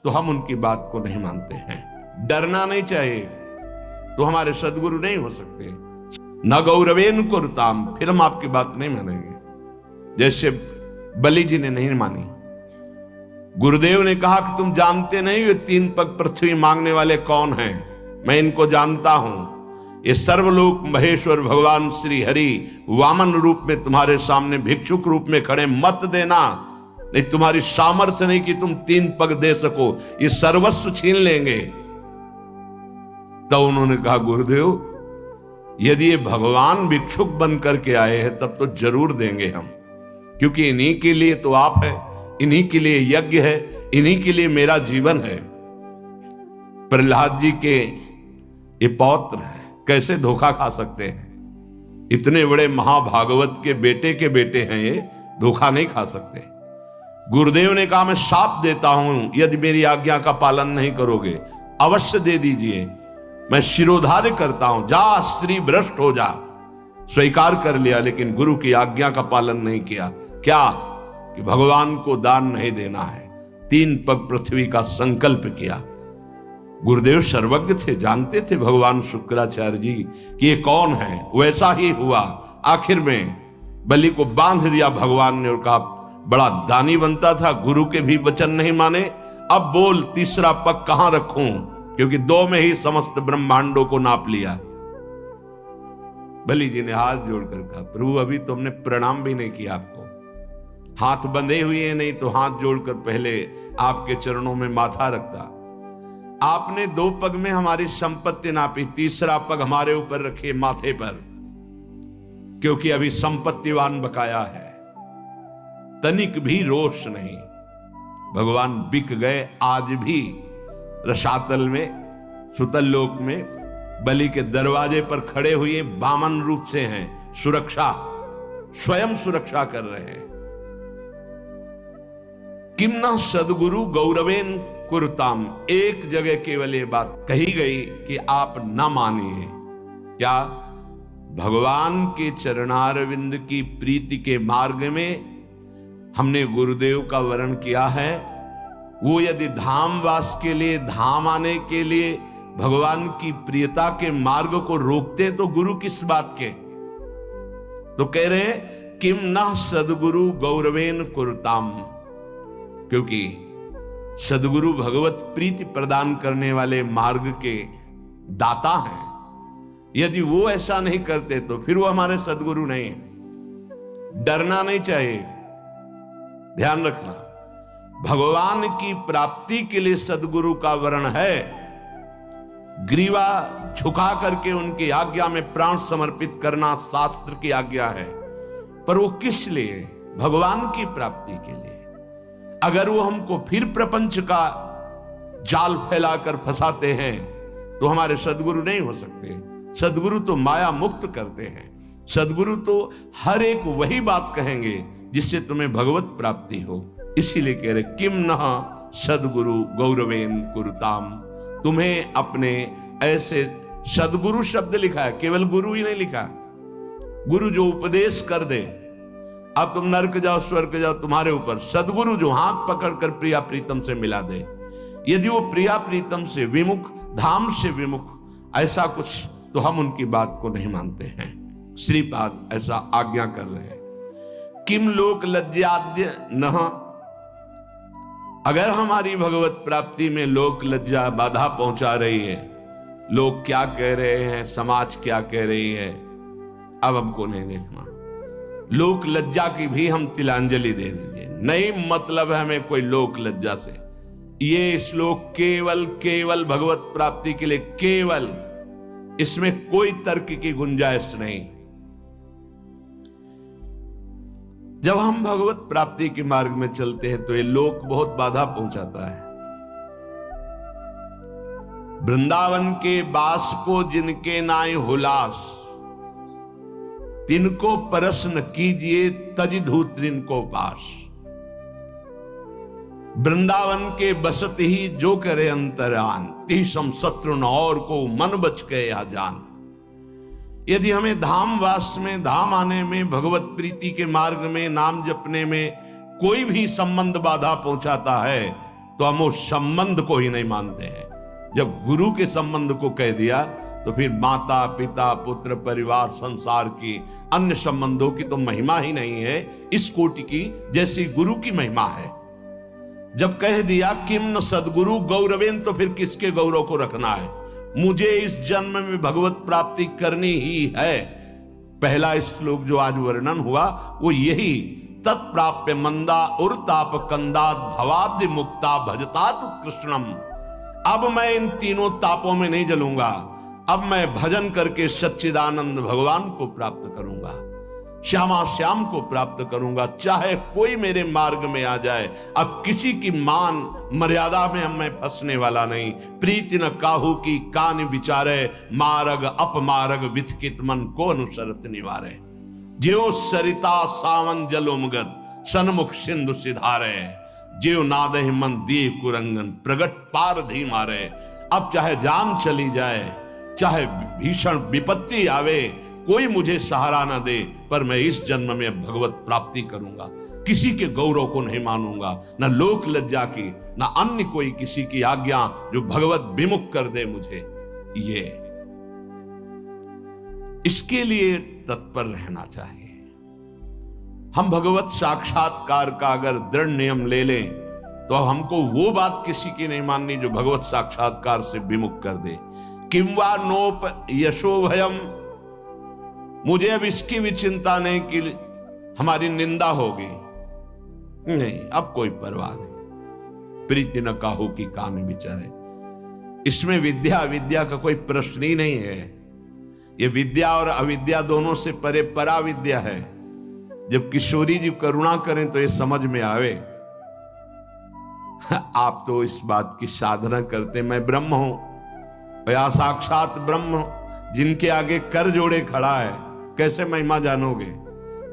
तो हम उनकी बात को नहीं मानते हैं। डरना नहीं चाहिए, तो हमारे सदगुरु नहीं हो सकते। न गौरवेन कुरुताम, फिर हम आपकी बात नहीं मानेंगे। जैसे बलि जी ने नहीं मानी। गुरुदेव ने कहा कि तुम जानते नहीं ये 3 पग पृथ्वी मांगने वाले कौन हैं, मैं इनको जानता हूं। ये सर्वलोक महेश्वर भगवान श्री हरि वामन रूप में तुम्हारे सामने भिक्षुक रूप में खड़े, मत देना, नहीं तुम्हारी सामर्थ्य नहीं कि तुम 3 पग दे सको, ये सर्वस्व छीन लेंगे। तो उन्होंने कहा गुरुदेव यदि ये भगवान भिक्षुक बन करके आए हैं तब तो जरूर देंगे हम, क्योंकि इन्हीं के लिए तो आप है, इन्हीं के लिए यज्ञ है, इन्हीं के लिए मेरा जीवन है। प्रहलाद जी के ये पौत्र है, कैसे धोखा खा सकते हैं? इतने बड़े महाभागवत के बेटे हैं, ये धोखा नहीं खा सकते। गुरुदेव ने कहा मैं शाप देता हूं, यदि मेरी आज्ञा का पालन नहीं करोगे अवश्य दे दीजिए, मैं शिरोधार्य करता हूं, जा स्त्री भ्रष्ट हो जा। स्वीकार कर लिया, लेकिन गुरु की आज्ञा का पालन नहीं किया। क्या कि भगवान को दान नहीं देना है, 3 पग पृथ्वी का संकल्प किया। गुरुदेव सर्वज्ञ थे, जानते थे भगवान शुक्राचार्य जी कि ये कौन है। वैसा ही हुआ। आखिर में बलि को बांध दिया भगवान ने और कहा बड़ा दानी बनता था, गुरु के भी वचन नहीं माने, अब बोल 3रा पग कहां रखूं, क्योंकि 2 में ही समस्त ब्रह्मांडों को नाप लिया। बलि जी ने हाथ जोड़कर कहा प्रभु अभी तो हमने प्रणाम भी नहीं किया आपको, हाथ बंधे हुए हैं, नहीं तो हाथ जोड़कर पहले आपके चरणों में माथा रखता। आपने 2 पग में हमारी संपत्ति नापी, 3रा पग हमारे ऊपर रखे माथे पर, क्योंकि अभी संपत्तिवान बकाया है। तनिक भी रोष नहीं, भगवान बिक गए। आज भी रसातल में, सुतल लोक में बलि के दरवाजे पर खड़े हुए वामन रूप से हैं, सुरक्षा, स्वयं सुरक्षा कर रहे हैं। किम न सदगुरु गौरवेन कुरुताम, एक जगह केवल ये बात कही गई कि आप न मानिए। क्या? भगवान के चरणारविंद की प्रीति के मार्ग में हमने गुरुदेव का वर्ण किया है। वो यदि धाम वास के लिए, धाम आने के लिए भगवान की प्रियता के मार्ग को रोकते तो गुरु किस बात के? तो कह रहे किम न सदगुरु गौरवेन कुरुताम, क्योंकि सदगुरु भगवत प्रीति प्रदान करने वाले मार्ग के दाता हैं। यदि वो ऐसा नहीं करते तो फिर वो हमारे सदगुरु नहीं है। डरना नहीं चाहिए, ध्यान रखना। भगवान की प्राप्ति के लिए सदगुरु का वर्ण है ग्रीवा झुका करके उनकी आज्ञा में प्राण समर्पित करना, शास्त्र की आज्ञा है। पर वो किस लिए? भगवान की प्राप्ति के लिए। अगर वो हमको फिर प्रपंच का जाल फैलाकर फंसाते हैं तो हमारे सदगुरु नहीं हो सकते। सदगुरु तो माया मुक्त करते हैं। सदगुरु तो हर एक वही बात कहेंगे जिससे तुम्हें भगवत प्राप्ति हो। इसीलिए कह रहे किम न सदगुरु गौरवेन कुरुताम, तुम्हें अपने ऐसे सदगुरु शब्द लिखा है, केवल गुरु ही नहीं लिखा। गुरु जो उपदेश कर दे, अब तुम नरक जाओ स्वर्ग जाओ तुम्हारे ऊपर। सदगुरु जो हाथ पकड़कर प्रिया प्रीतम से मिला दे, यदि वो प्रिया प्रीतम से विमुख, धाम से विमुख ऐसा कुछ, तो हम उनकी बात को नहीं मानते हैं। श्रीपाद ऐसा आज्ञा कर रहे हैं। किम लोक लज्जाद्य नह, अगर हमारी भगवत प्राप्ति में लोक लज्जा बाधा पहुंचा रही है, लोग क्या कह रहे हैं, समाज क्या कह रही है, अब हमको नहीं देखना। लोक लज्जा की भी हम तिलांजलि दे दीजिए, नहीं मतलब है हमें कोई लोक लज्जा से। ये श्लोक केवल भगवत प्राप्ति के लिए, केवल, इसमें कोई तर्क की गुंजाइश नहीं। जब हम भगवत प्राप्ति के मार्ग में चलते हैं तो ये लोक बहुत बाधा पहुंचाता है। वृंदावन के बास को जिनके नाय हुलास, तिनको परस न कीजिए तज धूत को पास। वृंदावन के बसत ही जो करे अंतरान, तीसम शत्रु न और को मन बच के या जान। यदि हमें धाम वास में, धाम आने में, भगवत प्रीति के मार्ग में, नाम जपने में कोई भी संबंध बाधा पहुंचाता है तो हम उस संबंध को ही नहीं मानते हैं। जब गुरु के संबंध को कह दिया तो फिर माता पिता पुत्र परिवार संसार की अन्य संबंधों की तो महिमा ही नहीं है इस कोटि की जैसी गुरु की महिमा है। जब कह दिया किम न सदगुरु गौरवेन, तो फिर किसके गौरव को रखना है? मुझे इस जन्म में भगवत प्राप्ति करनी ही है। पहला श्लोक जो आज वर्णन हुआ वो यही, तत्प्राप्य मंदा उर्ताप कंदात भवाब्धि मुक्ता भजतात कृष्णम। अब मैं इन तीनों तापों में नहीं जलूंगा, अब मैं भजन करके सच्चिदानंद भगवान को प्राप्त करूंगा, श्यामा श्याम को प्राप्त करूंगा, चाहे कोई मेरे मार्ग में आ जाए। अब किसी की मान मर्यादा में मैं फंसने वाला नहीं। प्रीति न काहू की कान विचारे, मार्ग अपमार्ग विथकित मन को अनुसरत निवारे। ज्यो सरिता सावन जलोमगत सन्मुख सिंधु सिधारे, ज्यो नादहि मन दिए कुरंगन प्रगट पार धी मारे। अब चाहे जान चली जाए, चाहे भीषण विपत्ति आवे, कोई मुझे सहारा न दे, पर मैं इस जन्म में भगवत प्राप्ति करूंगा। किसी के गौरव को नहीं मानूंगा, न लोक लज्जा की, न अन्य कोई किसी की आज्ञा जो भगवत विमुख कर दे मुझे। ये इसके लिए तत्पर रहना चाहिए। हम भगवत साक्षात्कार का अगर दृढ़ नियम ले लें तो हमको वो बात किसी की नहीं माननी जो भगवत साक्षात्कार से विमुख कर दे। किम वा नोप यशो भयम, मुझे अब इसकी भी चिंता नहीं कि हमारी निंदा होगी, नहीं, अब कोई परवाह नहीं। प्रीति न काहू की कान विचारे, इसमें विद्या अविद्या का कोई प्रश्न ही नहीं है। ये विद्या और अविद्या दोनों से परे परा विद्या है। जब किशोरी जी करुणा करें तो ये समझ में आवे। आप तो इस बात की साधना करते मैं ब्रह्म हूं, या साक्षात ब्रह्म जिनके आगे कर जोड़े खड़ा है, कैसे महिमा जानोगे?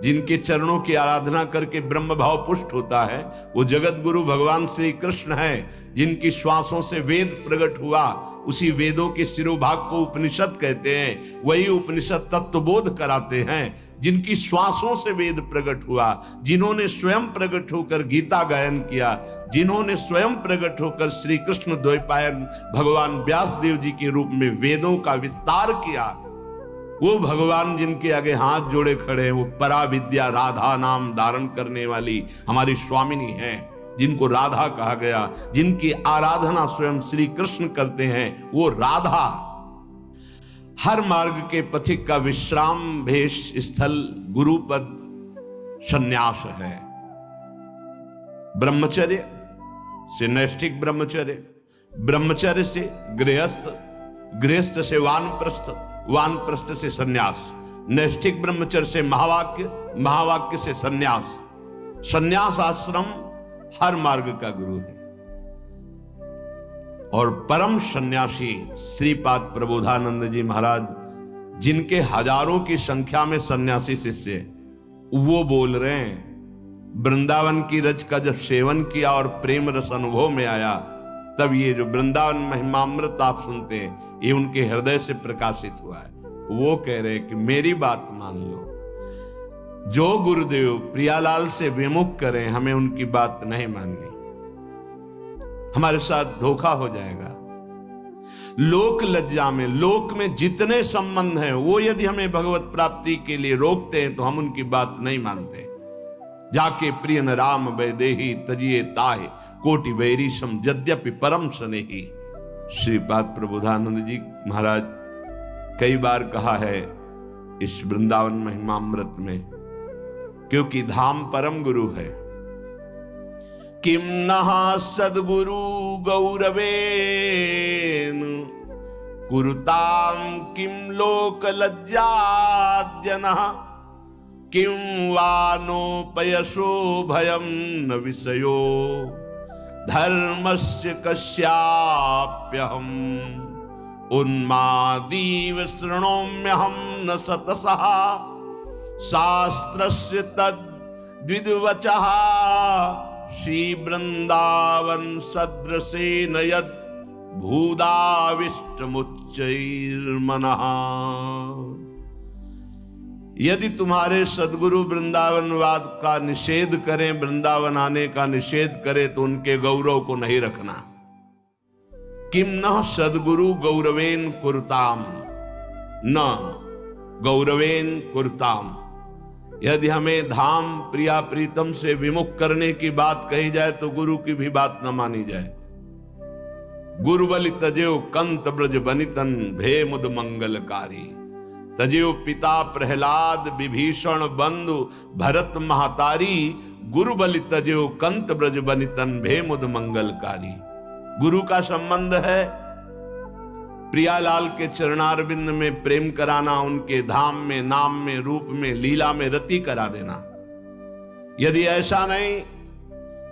जिनके चरणों की आराधना करके ब्रह्म भाव पुष्ट होता है वो जगत गुरु भगवान श्री कृष्ण है। जिनकी श्वासों से वेद प्रकट हुआ, उसी वेदों के शिरोभाग को उपनिषद कहते हैं, वही उपनिषद तत्वबोध कराते हैं। जिनकी श्वासों से वेद प्रकट हुआ, जिन्होंने स्वयं प्रकट होकर गीता गायन किया, जिन्होंने स्वयं प्रकट होकर श्री कृष्ण द्वैपायन भगवान व्यास देव जी के रूप में वेदों का विस्तार किया, वो भगवान जिनके आगे हाथ जोड़े खड़े हैं, वो परा विद्या राधा नाम धारण करने वाली हमारी स्वामिनी है, जिनको राधा कहा गया, जिनकी आराधना स्वयं श्री कृष्ण करते हैं, वो राधा। हर मार्ग के पथिक का विश्राम भेष स्थल गुरुपद संन्यास है। ब्रह्मचर्य से नैष्ठिक ब्रह्मचर्य, ब्रह्मचर्य से गृहस्थ, गृहस्थ से वानप्रस्थ, वानप्रस्थ से सन्यास, नैष्ठिक ब्रह्मचर्य से महावाक्य, महावाक्य से सन्यास। सन्यास आश्रम हर मार्ग का गुरु है। और परम सन्यासी श्रीपाद प्रबोधानंद जी महाराज, जिनके हजारों की संख्या में सन्यासी शिष्य, वो बोल रहे हैं वृंदावन की रज का जब सेवन किया और प्रेम रस अनुभव में आया, तब ये जो वृंदावन महिमामृत आप सुनते हैं, ये उनके हृदय से प्रकाशित हुआ है। वो कह रहे हैं कि मेरी बात मान लो, जो गुरुदेव प्रियालाल से विमुख करें, हमें उनकी बात नहीं माननी, हमारे साथ धोखा हो जाएगा। लोक लज्जा में, लोक में जितने संबंध हैं, वो यदि हमें भगवत प्राप्ति के लिए रोकते हैं तो हम उनकी बात नहीं मानते। जाके प्रिय न राम वैदेही तजिए ताहे कोटि वैरीशम यद्यपि परम स्नेही। श्रीपाद प्रबोधानंद जी महाराज कई बार कहा है इस वृंदावन महिमामृत में, क्योंकि धाम परम गुरु है। किम नः सद्गुरु गौरवेन कुरुताम किम लोक लज्जाद्यनः, किम वानोपयशो भयम न विषयो धर्मस्य कस्याप्यहम्, उन्मादीव शृणोम्यहं न सतसः शास्त्रस्य तद्विद्वचः, श्री वृंदावन सदृशेन यद् भूदाविष्टमुच्चैर्मनः। यदि तुम्हारे सदगुरु वृंदावनवाद का निषेध करें, वृंदावन आने का निषेध करें, तो उनके गौरव को नहीं रखना। किम न सदगुरु गौरवेन कुरुताम, न गौरवेन कुरुताम। यदि हमें धाम प्रिया प्रीतम से विमुख करने की बात कही जाए तो गुरु की भी बात न मानी जाए। गुरुबलि तजेव कंत ब्रज बनितन भे मुद मंगलकारी। तजेव पिता प्रहलाद विभीषण बंधु भरत महातारी। गुरुबलि तजेव कंत ब्रज बनितन भे मुद मंगलकारी। गुरु का संबंध है प्रियालाल के चरणारविंद में प्रेम कराना, उनके धाम में, नाम में, रूप में, लीला में रति करा देना। यदि ऐसा नहीं,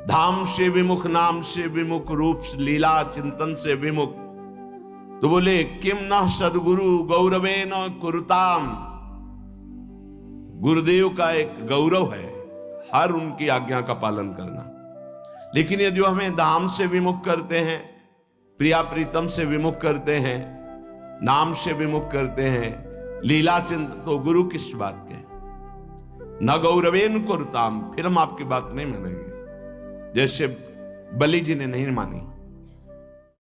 धाम से विमुख, नाम से विमुख, रूप लीला चिंतन से विमुख, तो बोले किम न सदगुरु गौरवेन कुरुताम। गुरुदेव का एक गौरव है हर उनकी आज्ञा का पालन करना। लेकिन यदि हमें धाम से विमुख करते हैं, प्रिया प्रीतम से विमुख करते हैं, नाम से विमुख करते हैं, लीला चिंतन, तो गुरु किस बात के? न गौरवेन कुरुताम, फिर हम आपकी बात नहीं मानेंगे, जैसे बलि जी ने नहीं मानी।